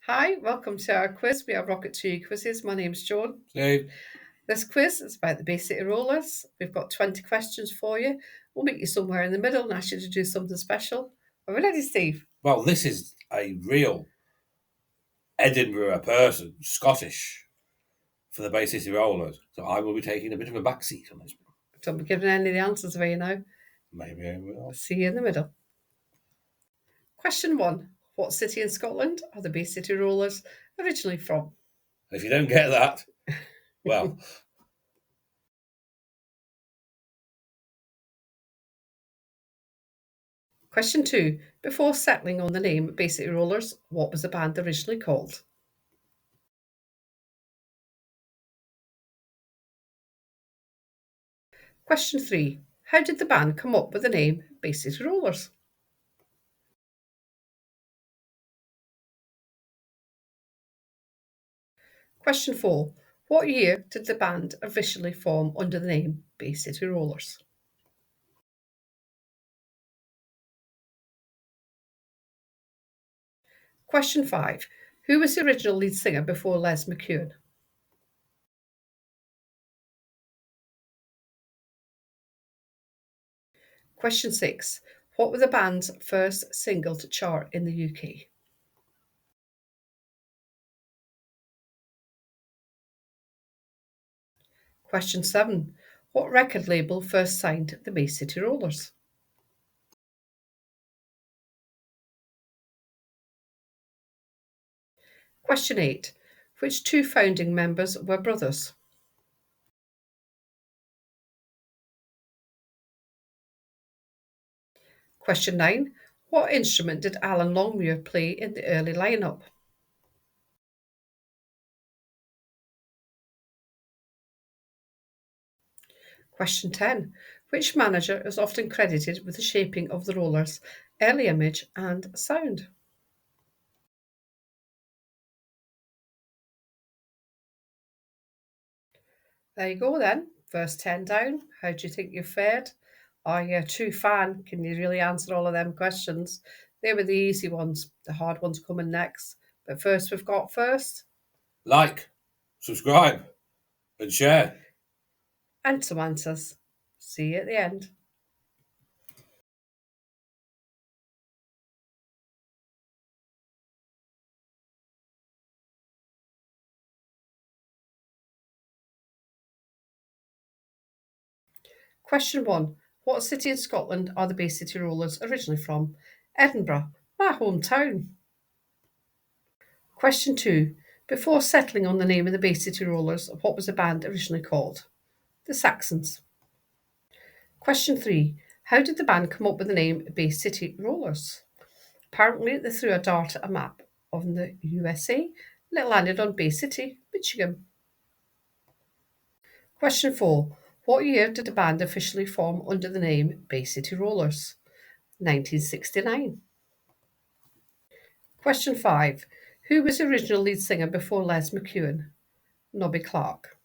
Hi, welcome to our quiz. We are Rokit2ya Quizzes. My name's Joan. Dave, This quiz is about the Bay City Rollers. We've got 20 questions for you. We'll meet you somewhere in the middle and ask you to do something special. Are we ready, Steve? well, this is a real Edinburgh person, Scottish, for the Bay City Rollers. So I will be taking a bit of a back seat on this one. Don't be giving any of the answers away now. Maybe I will. See you in the middle. Question 1. What city in Scotland are the Bay City Rollers originally from? If you don't get that, well, Question 2. Before settling on the name Bay City Rollers, what was the band originally called? Question 3. How did the band come up with the name Bay City Rollers? Question 4. What year did the band officially form under the name Bay City Rollers? Question 5. Who was the original lead singer before Les McKeown? Question 6. What was the band's first single to chart in the UK? Question 7. What record label first signed the Bay City Rollers? Question 8. Which two founding members were brothers? Question 9. What instrument did Alan Longmuir play in the early lineup? Question 10. Which manager is often credited with the shaping of the Rollers' early image and sound? There you go then. First 10 down. How do you think you fared? Are you a true fan? Can you really answer all of them questions? They were the easy ones. The hard ones coming next. But first, we've got first. like, subscribe, and share. And some answers. See you at the end. Question 1. What city in Scotland are the Bay City Rollers originally from? Edinburgh, my hometown. Question 2. Before settling on the name of the Bay City Rollers, what was the band originally called? The Saxons. Question 3. How did the band come up with the name Bay City Rollers? Apparently, they threw a dart at a map of the USA and it landed on Bay City, Michigan. Question 4. What year did the band officially form under the name Bay City Rollers? 1969. Question 5. Who was the original lead singer before Les McKeown? Nobby Clark.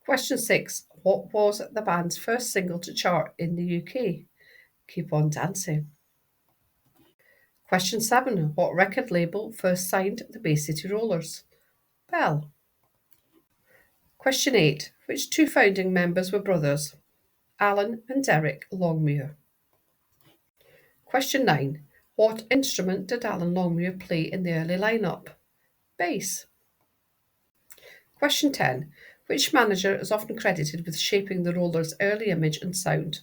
Question 6. What was the band's first single to chart in the UK? Keep on Dancing. Question 7. What record label first signed the Bay City Rollers? Bell. Question 8. Which two founding members were brothers? Alan and Derek Longmuir. Question 9. What instrument did Alan Longmuir play in the early lineup? Bass. Question 10. Which manager is often credited with shaping the Rollers' early image and sound?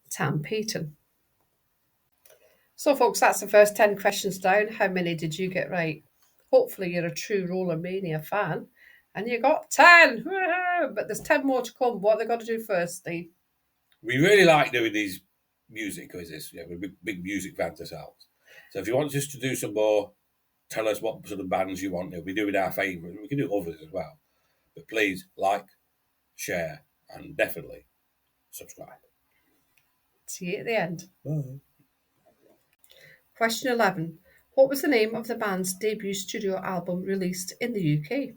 Tam Payton. So, folks, that's the first 10 questions down. How many did you get right? Hopefully, you're a true Rollermania fan and you got 10. Woo-hoo! But there's 10 more to come. What have they got to do first, Steve? We really like doing these music quizzes. Yeah, we're big music fans ourselves. So if you want us to do some more, tell us what sort of bands you want. We'll be doing our favourite. We can do others as well. But please like, share, and definitely subscribe. See you at the end. Bye. Question 11. What was the name of the band's debut studio album released in the UK?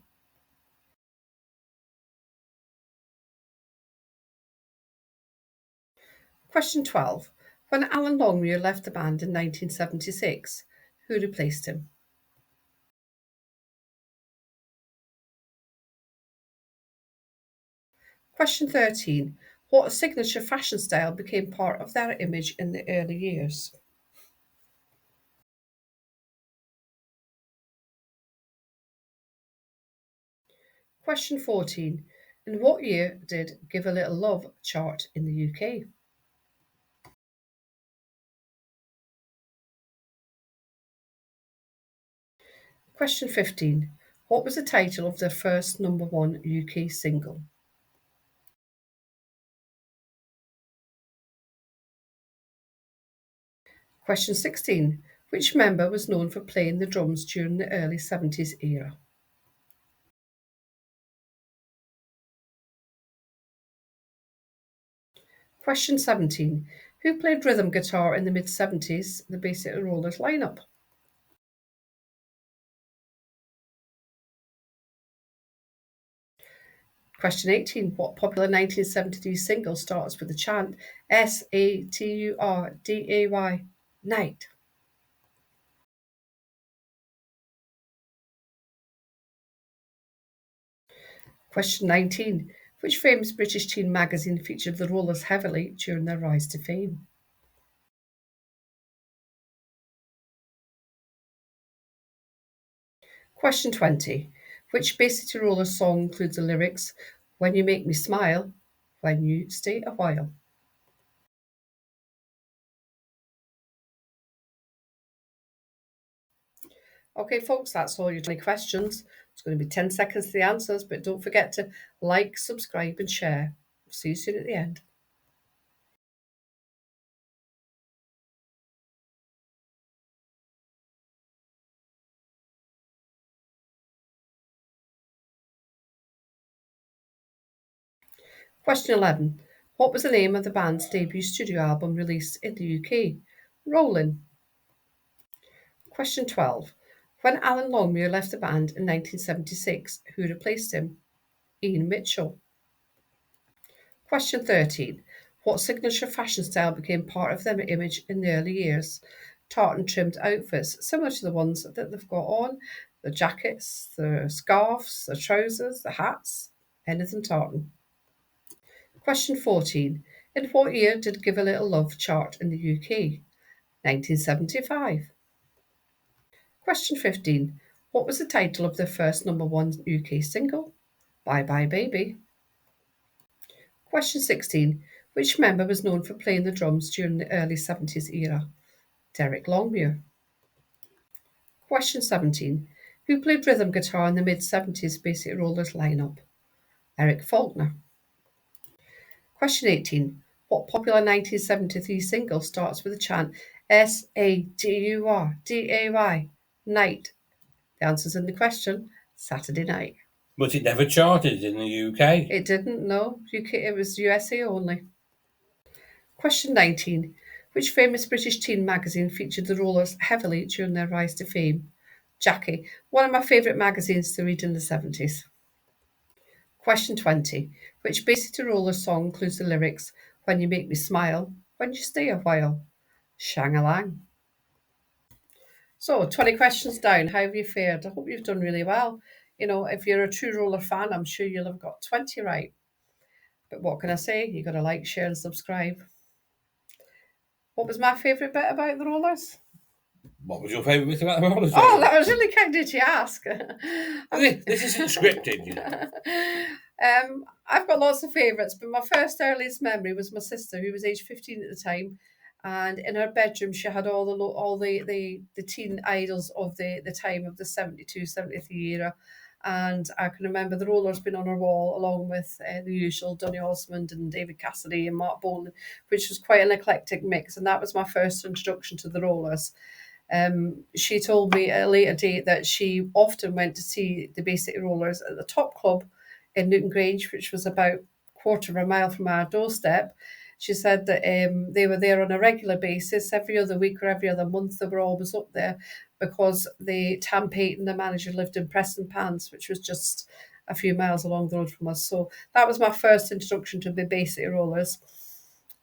Question 12. When Alan Longmuir left the band in 1976, who replaced him? Question 13. What signature fashion style became part of their image in the early years? Question 14. In what year did Give a Little Love chart in the UK? Question 15. What was the title of their first number one UK single? Question 16. Which member was known for playing the drums during the early 70s era? Question 17. Who played rhythm guitar in the mid 70s, the Basic Rollers lineup? Question 18. What popular 1973 single starts with the chant Saturday night? Question 19. Which famous British teen magazine featured the Rollers heavily during their rise to fame? Question 20. Which Bay City Rollers song includes the lyrics, When you make me smile, when you stay a while? Okay, folks, that's all your 20 questions. It's going to be 10 seconds to the answers, but don't forget to like, subscribe, and share. See you soon at the end. Question 11. What was the name of the band's debut studio album released in the UK? Rolling. Question 12. When Alan Longmuir left the band in 1976, who replaced him? Ian Mitchell. Question 13. What signature fashion style became part of their image in the early years? Tartan trimmed outfits, similar to the ones that they've got on, the jackets, the scarves, the trousers, the hats, anything tartan. Question 14. In what year did Give a Little Love chart in the UK? 1975. Question 15. What was the title of their first number one UK single? Bye Bye Baby. Question 16. Which member was known for playing the drums during the early 70s era? Derek Longmuir. Question 17. Who played rhythm guitar in the mid 70s Basic Rollers lineup? Eric Faulkner. Question 18. What popular 1973 single starts with the chant Saturday night? The answer's in the question Saturday night. But it never charted in the UK. It didn't, no. It was USA only. Question 19. Which famous British teen magazine featured the Rollers heavily during their rise to fame? Jackie, one of my favourite magazines to read in the 70s. Question 20. Which Bay City Rollers song includes the lyrics, When you make me smile, when you stay a while? Shang-a-lang. So, 20 questions down. How have you fared? I hope you've done really well. You know, if you're a true roller fan, I'm sure you'll have got 20 right. But what can I say? You've got to like, share, and subscribe. What was my favourite bit about the rollers? What was your favourite bit about the roller? Oh, that was really kind of you ask. This isn't scripted, you know. I've got lots of favourites, but my first earliest memory was my sister, who was age 15 at the time, and in her bedroom she had all the teen idols of the time of the 72, 73 era. And I can remember the rollers being on her wall, along with the usual Donny Osmond and David Cassidy and Mark Bolan, which was quite an eclectic mix. And that was my first introduction to the rollers. She told me at a later date that she often went to see the Basic Rollers at the Top Club in Newton Grange, which was about a quarter of a mile from our doorstep. She said that they were there on a regular basis, every other week or every other month. They were always up there because Tam Payton, the manager, lived in Preston Pans, which was just a few miles along the road from us. So that was my first introduction to the Basic Rollers.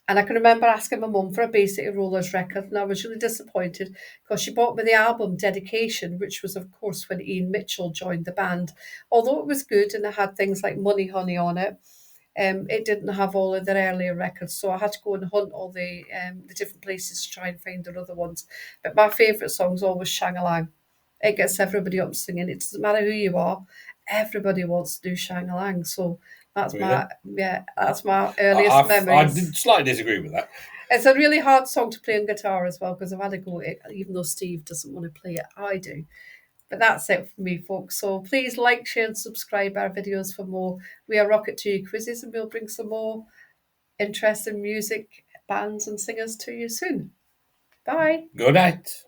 And I can remember asking my mum for a Basic Rollers record, and I was really disappointed because she bought me the album Dedication, which was, of course, when Ian Mitchell joined the band. Although it was good and it had things like Money Honey on it, it didn't have all of their earlier records, so I had to go and hunt all the different places to try and find their other ones. But my favourite song's always Shang-a-Lang. It gets everybody up singing. It doesn't matter who you are, everybody wants to do Shang-a-Lang. So that's that's my earliest I memories. did slightly disagree with that. It's a really hard song to play on guitar as well, because I've had a go at it, even though Steve doesn't want to play it, I do. But that's it for me, folks. So please like, share, and subscribe our videos for more. We are Rokit2ya Quizzes, and we'll bring some more interesting music, bands, and singers to you soon. Bye. Good night.